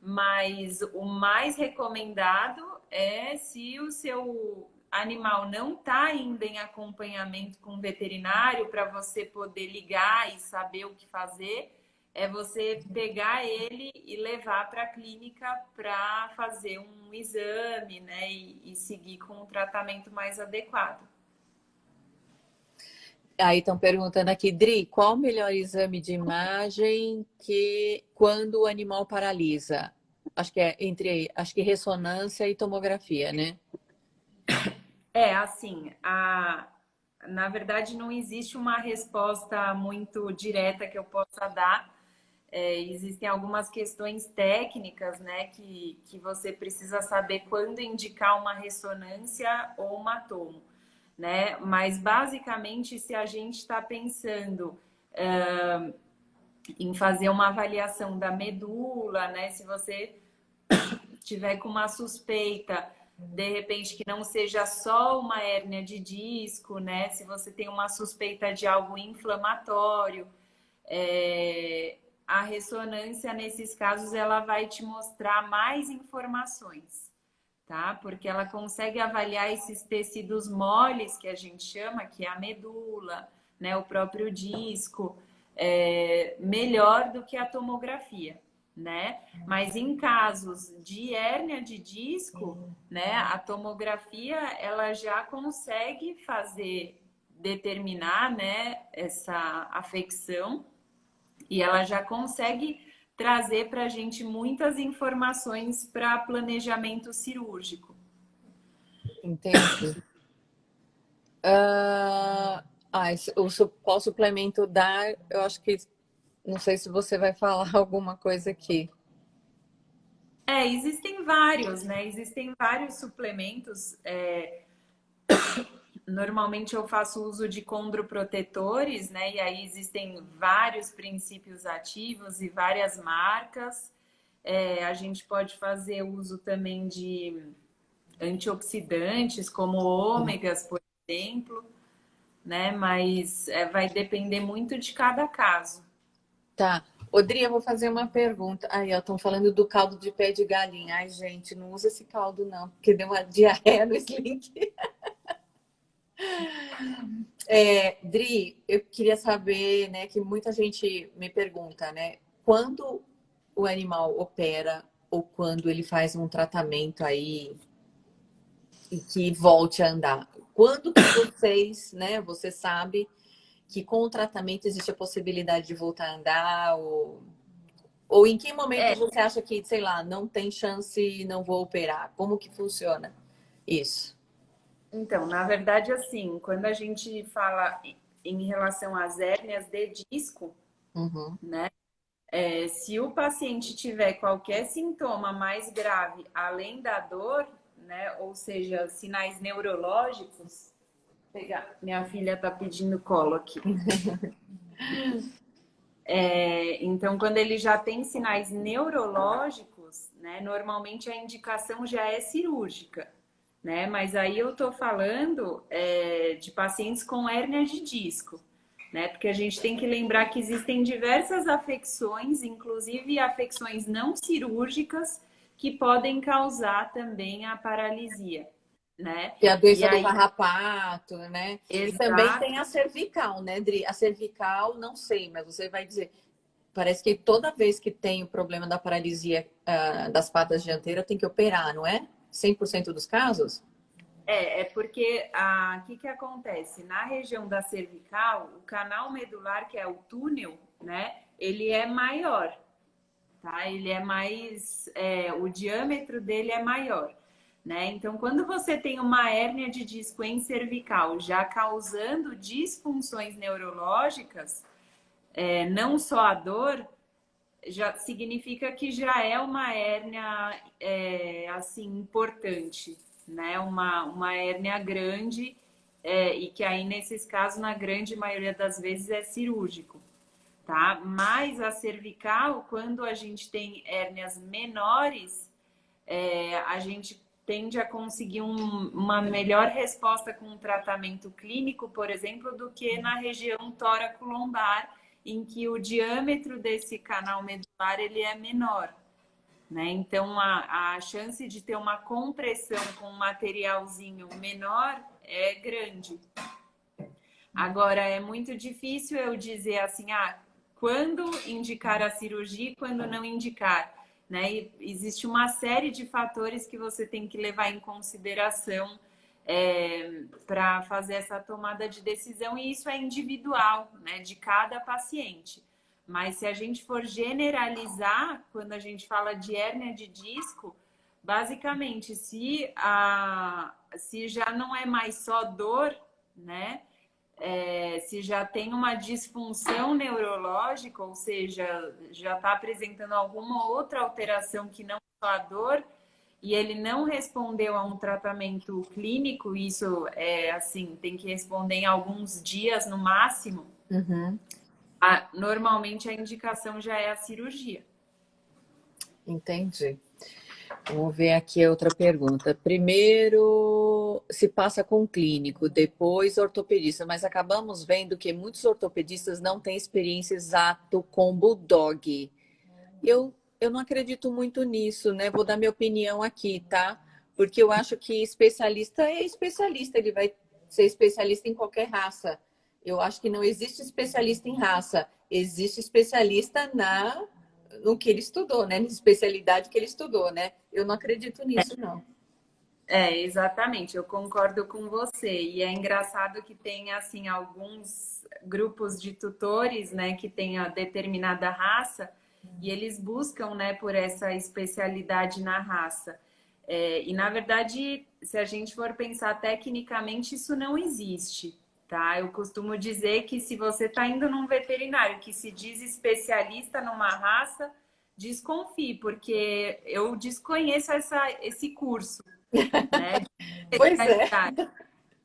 Mas o mais recomendado é se o seu animal não está ainda em acompanhamento com o veterinário para você poder ligar e saber o que fazer, é você pegar ele e levar para a clínica para fazer um exame, né? E seguir com um tratamento mais adequado. Aí estão perguntando aqui, Dri, qual o melhor exame de imagem que quando o animal paralisa? Acho que é acho que ressonância e tomografia, né? Assim, na verdade não existe uma resposta muito direta que eu possa dar. Existem algumas questões técnicas, né, que você precisa saber quando indicar uma ressonância ou uma tomo, né? Mas basicamente, se a gente está pensando em fazer uma avaliação da medula, né? Se você tiver com uma suspeita, de repente que não seja só uma hérnia de disco, né? Se você tem uma suspeita de algo inflamatório, a ressonância nesses casos ela vai te mostrar mais informações, tá? Porque ela consegue avaliar esses tecidos moles que a gente chama, que é a medula, né? O próprio disco, melhor do que a tomografia, né? Mas em casos de hérnia de disco, né? A tomografia ela já consegue determinar, né? Essa afecção e ela já consegue trazer para a gente muitas informações para planejamento cirúrgico. Entendi. Qual suplemento dar? Eu acho que não sei se você vai falar alguma coisa aqui. Existem vários, né? Existem vários suplementos. Normalmente eu faço uso de condroprotetores, né? E aí existem vários princípios ativos e várias marcas. A gente pode fazer uso também de antioxidantes, como ômegas, por exemplo, né? Mas vai depender muito de cada caso. Tá. Odri, eu vou fazer uma pergunta. Aí, ó, estão falando do caldo de pé de galinha. Ai, gente, não usa esse caldo, não, porque deu uma diarreia no Slink. Dri, eu queria saber, né, que muita gente me pergunta, né, quando o animal opera ou quando ele faz um tratamento aí e que volte a andar, quando que vocês, né, você sabe que com o tratamento existe a possibilidade de voltar a andar ou em que momento você acha que, sei lá, não tem chance e não vou operar? Como que funciona isso? Então, na verdade, assim, quando a gente fala em relação às hérnias de disco, né? Se o paciente tiver qualquer sintoma mais grave além da dor, né? Ou seja, sinais neurológicos, pegar. Minha filha tá pedindo colo aqui. Então, quando ele já tem sinais neurológicos, né? Normalmente a indicação já é cirúrgica, né? Mas aí eu tô falando de pacientes com hérnia de disco, né? Porque a gente tem que lembrar que existem diversas afecções, inclusive afecções não cirúrgicas, que podem causar também a paralisia, né? E a E doença do aí, carrapato, né? E também exato. tem a cervical, né, Dri? A cervical, não sei, mas você vai dizer. Parece que toda vez que tem o problema da paralisia das patas dianteiras tem que operar, não é? 100% dos casos? Porque o que acontece? Na região da cervical, o canal medular, que é o túnel, né? Ele é maior, tá? Ele é mais, o diâmetro dele é maior, né? Então, quando você tem uma hérnia de disco em cervical, já causando disfunções neurológicas, não só a dor, já significa que já é uma hérnia assim importante, né? Uma hérnia grande e que aí nesses casos, na grande maioria das vezes, é cirúrgico, tá? Mas a cervical, quando a gente tem hérnias menores, a gente tende a conseguir uma melhor resposta com um tratamento clínico, por exemplo, do que na região tóraco-lombar, em que o diâmetro desse canal medular ele é menor, né? Então, a chance de ter uma compressão com um materialzinho menor é grande. Agora, é muito difícil eu dizer assim, quando indicar a cirurgia e quando não indicar, né? E existe uma série de fatores que você tem que levar em consideração para fazer essa tomada de decisão, e isso é individual, né, de cada paciente. Mas se a gente for generalizar, quando a gente fala de hérnia de disco, basicamente, se já não é mais só dor, né? Se já tem uma disfunção neurológica, ou seja, já está apresentando alguma outra alteração que não só a dor, e ele não respondeu a um tratamento clínico, isso assim, tem que responder em alguns dias no máximo. Uhum. Normalmente a indicação já é a cirurgia. Entendi. Vamos ver aqui outra pergunta. Primeiro, se passa com clínico, depois ortopedista, mas acabamos vendo que muitos ortopedistas não têm experiência exato com bulldog. Eu não acredito muito nisso, né? Vou dar minha opinião aqui, tá? Porque eu acho que especialista é especialista, ele vai ser especialista em qualquer raça. Eu acho que não existe especialista em raça, existe especialista no que ele estudou, né? Na especialidade que ele estudou, né? Eu não acredito nisso, não. Exatamente, eu concordo com você. E é engraçado que tem assim alguns grupos de tutores, né, que tem a determinada raça e eles buscam, né, por essa especialidade na raça. E na verdade, se a gente for pensar tecnicamente, isso não existe, tá? Eu costumo dizer que se você está indo num veterinário que se diz especialista numa raça, desconfie, porque eu desconheço esse curso, né? Pois é.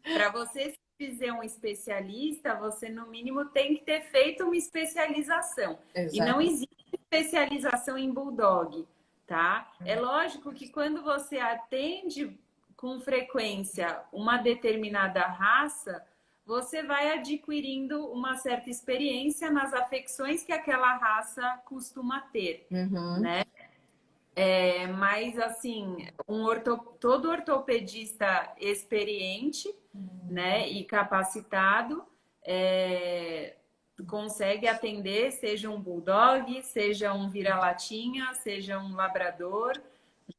Para você ser um especialista, você no mínimo tem que ter feito uma especialização. E não Exato. existe especialização em bulldog, tá? É lógico que quando você atende com frequência uma determinada raça, você vai adquirindo uma certa experiência nas afecções que aquela raça costuma ter, Uhum. né? Mas assim, todo ortopedista experiente, né, e capacitado consegue atender, seja um bulldog, seja um vira-latinha, seja um labrador,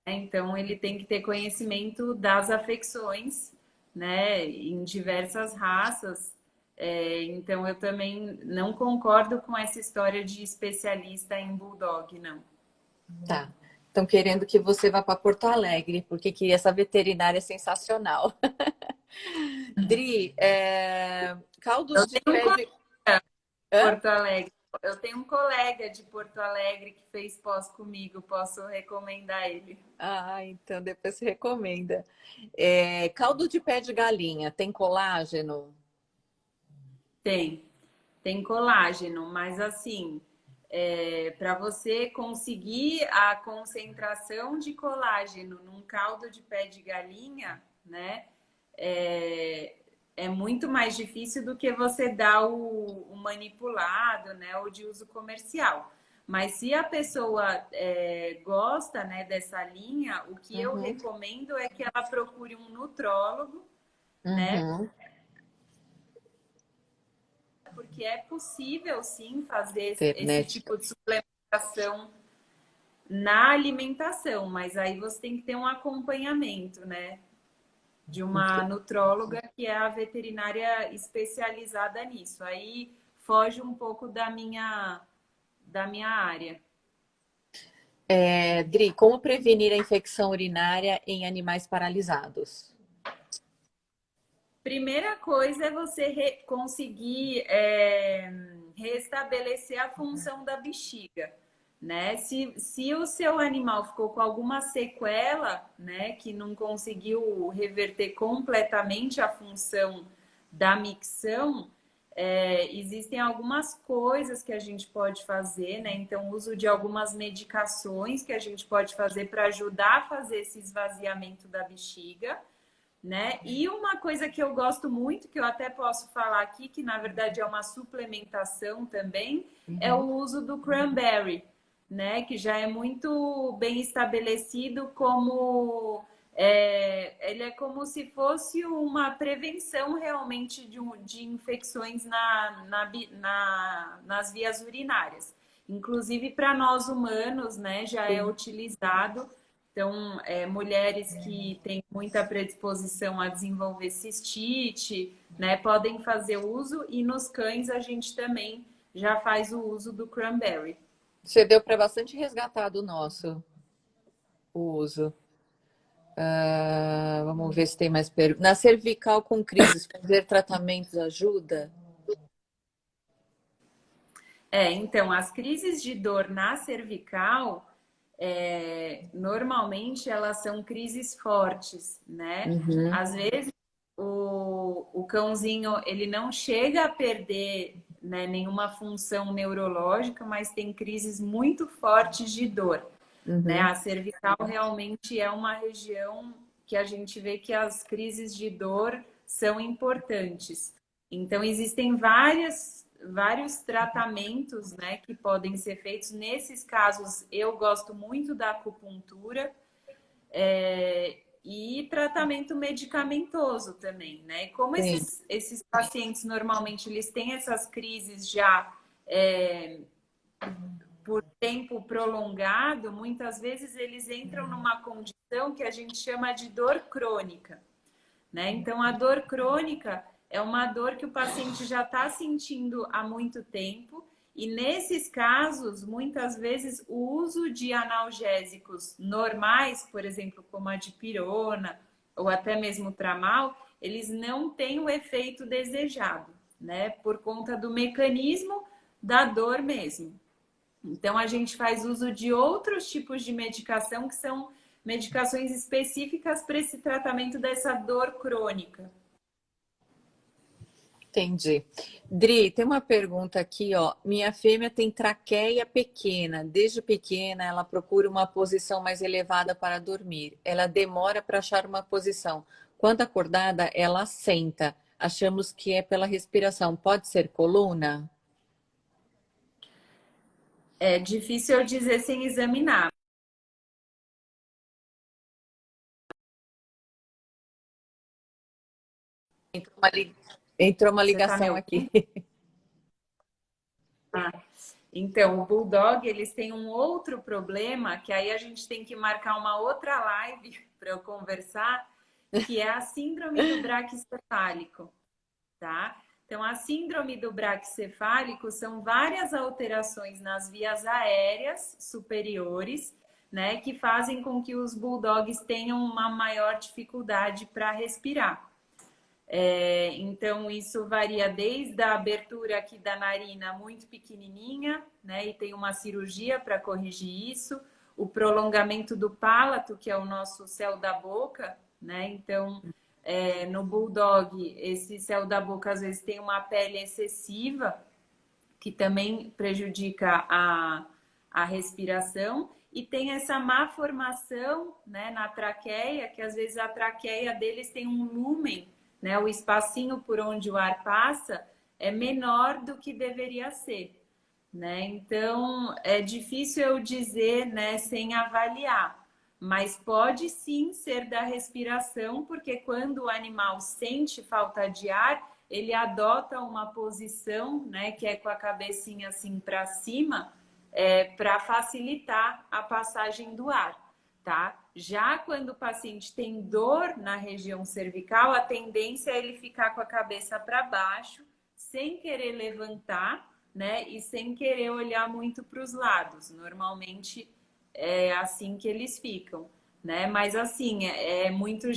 né? Então ele tem que ter conhecimento das afecções, né, em diversas raças. Então eu também não concordo com essa história de especialista em bulldog, não. Tá. Estão querendo que você vá para Porto Alegre, porque que essa veterinária é sensacional. Dri, caldos Eu de tenho um pé colega de. de Hã? Porto Alegre. Eu tenho um colega de Porto Alegre que fez pós comigo, posso recomendar ele. Ah, então depois você recomenda. Caldo de pé de galinha, tem colágeno? Tem colágeno, mas assim, para você conseguir a concentração de colágeno num caldo de pé de galinha, né, é, é muito mais difícil do que você dar o manipulado, né, ou de uso comercial. Mas se a pessoa gosta, né, dessa linha, o que eu Uhum. recomendo é que ela procure um nutrólogo, né? Uhum. Porque é possível sim fazer esse Internet. tipo de suplementação na alimentação, mas aí você tem que ter um acompanhamento, né? De uma nutróloga que é a veterinária especializada nisso. Aí foge um pouco da minha área. Dri, como prevenir a infecção urinária em animais paralisados? Primeira coisa é você conseguir restabelecer a função da bexiga, né? Se o seu animal ficou com alguma sequela, né, que não conseguiu reverter completamente a função da micção, existem algumas coisas que a gente pode fazer, né? Então, o uso de algumas medicações que a gente pode fazer para ajudar a fazer esse esvaziamento da bexiga, né? E uma coisa que eu gosto muito, que eu até posso falar aqui, que na verdade é uma suplementação também, é o uso do cranberry, né? Que já é muito bem estabelecido como ele é como se fosse uma prevenção realmente de infecções nas vias urinárias. Inclusive para nós humanos, né? Já é utilizado. Então, mulheres que têm muita predisposição a desenvolver cistite, né, podem fazer uso, e nos cães a gente também já faz o uso do cranberry. Você deu para bastante resgatar do nosso o uso. Vamos ver se tem mais perguntas. Na cervical com crises, fazer tratamentos ajuda? Então, as crises de dor na cervical, normalmente elas são crises fortes, né? Uhum. Às vezes o cãozinho ele não chega a perder, né, nenhuma função neurológica, mas tem crises muito fortes de dor, né? Uhum. A cervical realmente é uma região que a gente vê que as crises de dor são importantes. Então, existem vários tratamentos, né, que podem ser feitos. Nesses casos, eu gosto muito da acupuntura e tratamento medicamentoso também, né? E como Sim, esses pacientes normalmente eles têm essas crises já por tempo prolongado, muitas vezes eles entram numa condição que a gente chama de dor crônica, né? Então, a dor crônica é uma dor que o paciente já está sentindo há muito tempo, e nesses casos, muitas vezes, o uso de analgésicos normais, por exemplo, como a dipirona ou até mesmo o tramal, eles não têm o efeito desejado, né? Por conta do mecanismo da dor mesmo. Então, a gente faz uso de outros tipos de medicação que são medicações específicas para esse tratamento dessa dor crônica. entendi. Dri, tem uma pergunta aqui, ó. Minha fêmea tem traqueia pequena. Desde pequena, ela procura uma posição mais elevada para dormir. Ela demora para achar uma posição. Quando acordada, ela senta. Achamos que é pela respiração. Pode ser coluna? É difícil eu dizer sem examinar. Entrou uma, entrou uma Você está me ligação aqui. ouvindo? Ah, então, o Bulldog, eles têm um outro problema, que aí a gente tem que marcar uma outra live para eu conversar, que é a síndrome do braquicefálico, tá? Então, a síndrome do braquicefálico são várias alterações nas vias aéreas superiores, né, que fazem com que os bulldogs tenham uma maior dificuldade para respirar. Então, isso varia desde a abertura aqui da narina muito pequenininha, né, e tem uma cirurgia para corrigir isso, o prolongamento do palato, que é o nosso céu da boca, né, então no bulldog, esse céu da boca às vezes tem uma pele excessiva, que também prejudica a respiração, e tem essa má formação, né, na traqueia, que às vezes a traqueia deles tem um lúmen, né, o espacinho por onde o ar passa é menor do que deveria ser, né? Então é difícil eu dizer, né, sem avaliar, mas pode sim ser da respiração, porque quando o animal sente falta de ar, ele adota uma posição, né, que é com a cabecinha assim para cima, para facilitar a passagem do ar, tá? Já quando o paciente tem dor na região cervical, a tendência é ele ficar com a cabeça para baixo, sem querer levantar, né? E sem querer olhar muito para os lados. Normalmente é assim que eles ficam, né? Mas assim, muito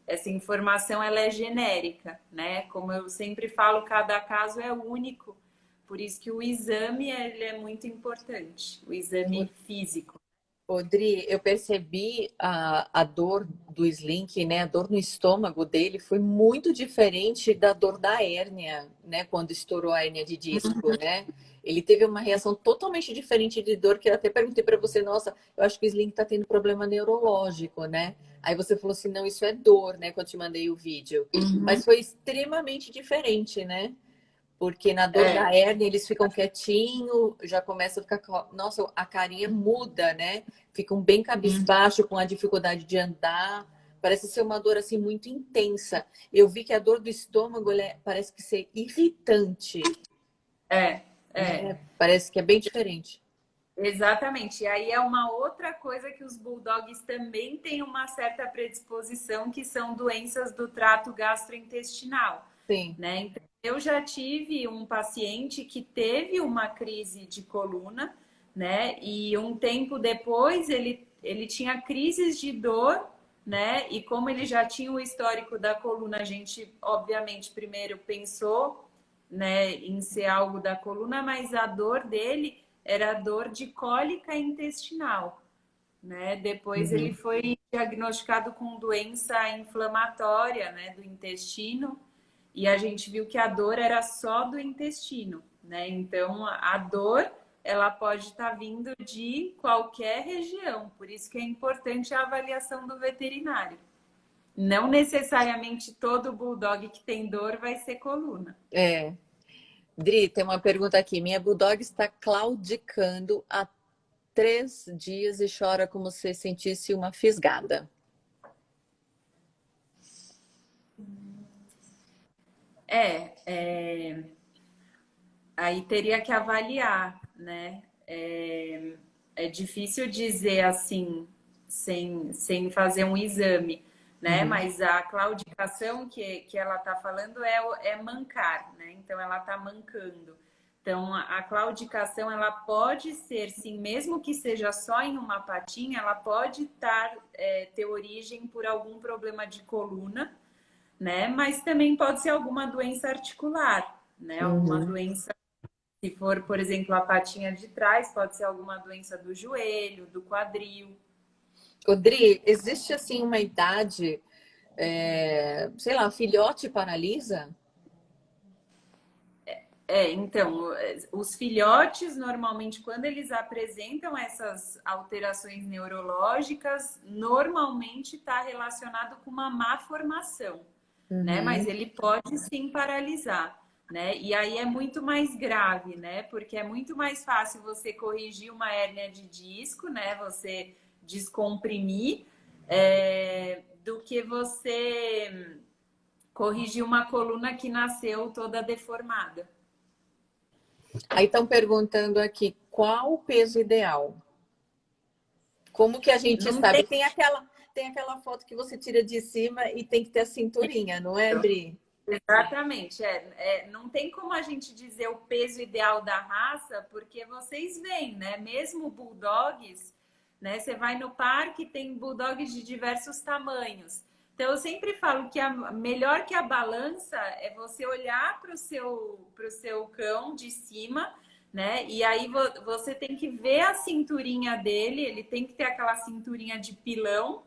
essa informação ela é genérica, né? Como eu sempre falo, cada caso é único, Por isso que o exame ele é muito importante, o exame físico. Odri, eu percebi a dor do Slink, né? A dor no estômago dele foi muito diferente da dor da hérnia, né? Quando estourou a hérnia de disco, né? Ele teve uma reação totalmente diferente de dor, que eu até perguntei para você, nossa, eu acho que o Slink tá tendo problema neurológico, né? Aí você falou assim, não, isso é dor, né? Quando eu te mandei o vídeo. Mas foi extremamente diferente, né? Porque na dor da hérnia eles ficam quietinho, já começa a ficar. Nossa, a carinha muda, né? Ficam bem cabisbaixo com a dificuldade de andar. Parece ser uma dor assim muito intensa. Eu vi que a dor do estômago parece que ser irritante, É, né? Parece que é bem diferente. exatamente. E aí é uma outra coisa que os bulldogs também têm uma certa predisposição, que são doenças do trato gastrointestinal, Sim. né? Então, eu já tive um paciente que teve uma crise de coluna, né? E um tempo depois ele tinha crises de dor, né? E como ele já tinha o histórico da coluna, a gente, obviamente, primeiro pensou, né, em ser algo da coluna, mas a dor dele era dor de cólica intestinal, né? Depois ele foi diagnosticado com doença inflamatória, né, do intestino, e a gente viu que a dor era só do intestino, né? Então a dor ela pode estar vindo de qualquer região, por isso que é importante a avaliação do veterinário. Não necessariamente todo bulldog que tem dor vai ser coluna. É. Dri, tem uma pergunta aqui. Minha Bulldog está claudicando há 3 dias e chora como se sentisse uma fisgada. Aí teria que avaliar, né? É difícil dizer assim, sem fazer um exame, né? Mas a claudicação que ela está falando é mancar, né? Então ela está mancando. Então a claudicação ela pode ser, sim, mesmo que seja só em uma patinha, ela pode ter origem por algum problema de coluna, né? Mas também pode ser alguma doença articular, né? Alguma doença, se for, por exemplo, a patinha de trás, pode ser alguma doença do joelho, do quadril. Odri, existe assim uma idade, sei lá, filhote paralisa? Então, os filhotes, normalmente, quando eles apresentam essas alterações neurológicas, normalmente está relacionado com uma má formação, né? Mas ele pode sim paralisar, né? E aí é muito mais grave, né? Porque é muito mais fácil você corrigir uma hérnia de disco, né? Você descomprimir, do que você corrigir uma coluna que nasceu toda deformada. Aí estão perguntando aqui, qual o peso ideal? Como que a gente Não sabe? tem. Tem aquela foto que você tira de cima e tem que ter a cinturinha, não é, Dri? Exatamente, não tem como a gente dizer o peso ideal da raça, porque vocês veem, né? Mesmo bulldogs, né? Você vai no parque, tem bulldogs de diversos tamanhos. Então eu sempre falo que melhor que a balança é você olhar para o seu cão de cima, né? E aí você tem que ver a cinturinha dele, ele tem que ter aquela cinturinha de pilão,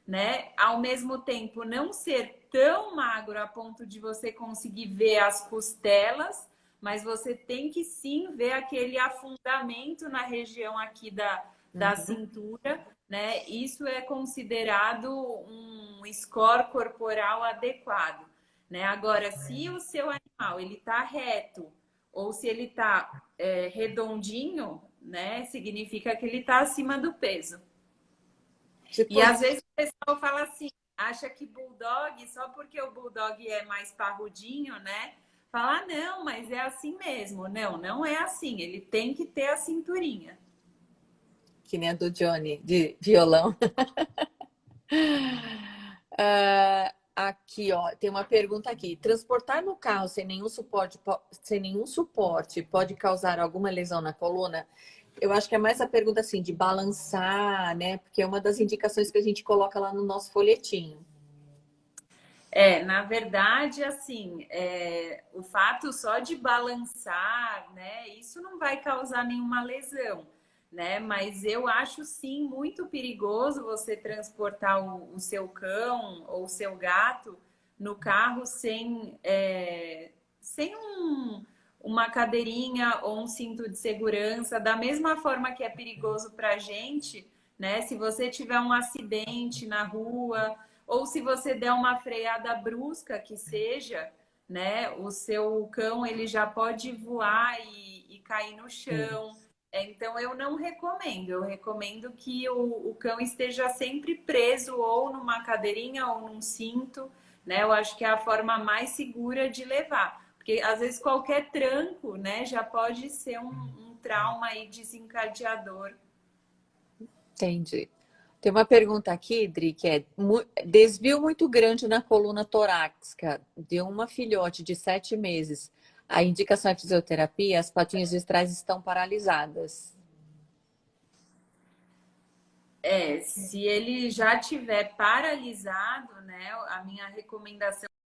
né? Ao mesmo tempo, não ser tão magro a ponto de você conseguir ver as costelas, mas você tem que sim ver aquele afundamento na região aqui da cintura, né? Isso é considerado um score corporal adequado, né? Agora, se o seu animal ele está reto ou se ele está redondinho, né? Significa que ele está acima do peso. Tipo, E às vezes o pessoal fala assim, acha que bulldog, só porque o bulldog é mais parrudinho, né? Fala, ah, não, mas é assim mesmo. Não, não é assim. Ele tem que ter a cinturinha. que nem a do Johnny, de violão. Aqui, ó, tem uma pergunta aqui. Transportar no carro sem nenhum suporte pode causar alguma lesão na coluna? Eu acho que é mais a pergunta assim de balançar, né? Porque é uma das indicações que a gente coloca lá no nosso folhetinho. Na verdade, assim, o fato só de balançar, né, isso não vai causar nenhuma lesão, né? Mas eu acho sim muito perigoso você transportar o seu cão ou o seu gato no carro sem uma cadeirinha ou um cinto de segurança, da mesma forma que é perigoso para a gente, né? Se você tiver um acidente na rua ou se você der uma freada brusca que seja, né, o seu cão ele já pode voar e cair no Sim. chão. Então eu não recomendo. Eu recomendo que o cão esteja sempre preso ou numa cadeirinha ou num cinto, né? Eu acho que é a forma mais segura de levar. Porque às vezes qualquer tranco, né, já pode ser um trauma aí desencadeador. Entendi. Tem uma pergunta aqui, Dri, que é desvio muito grande na coluna torácica de uma filhote de 7 meses. A indicação é fisioterapia, as patinhas de trás estão paralisadas. Se ele já tiver paralisado, né, a minha recomendação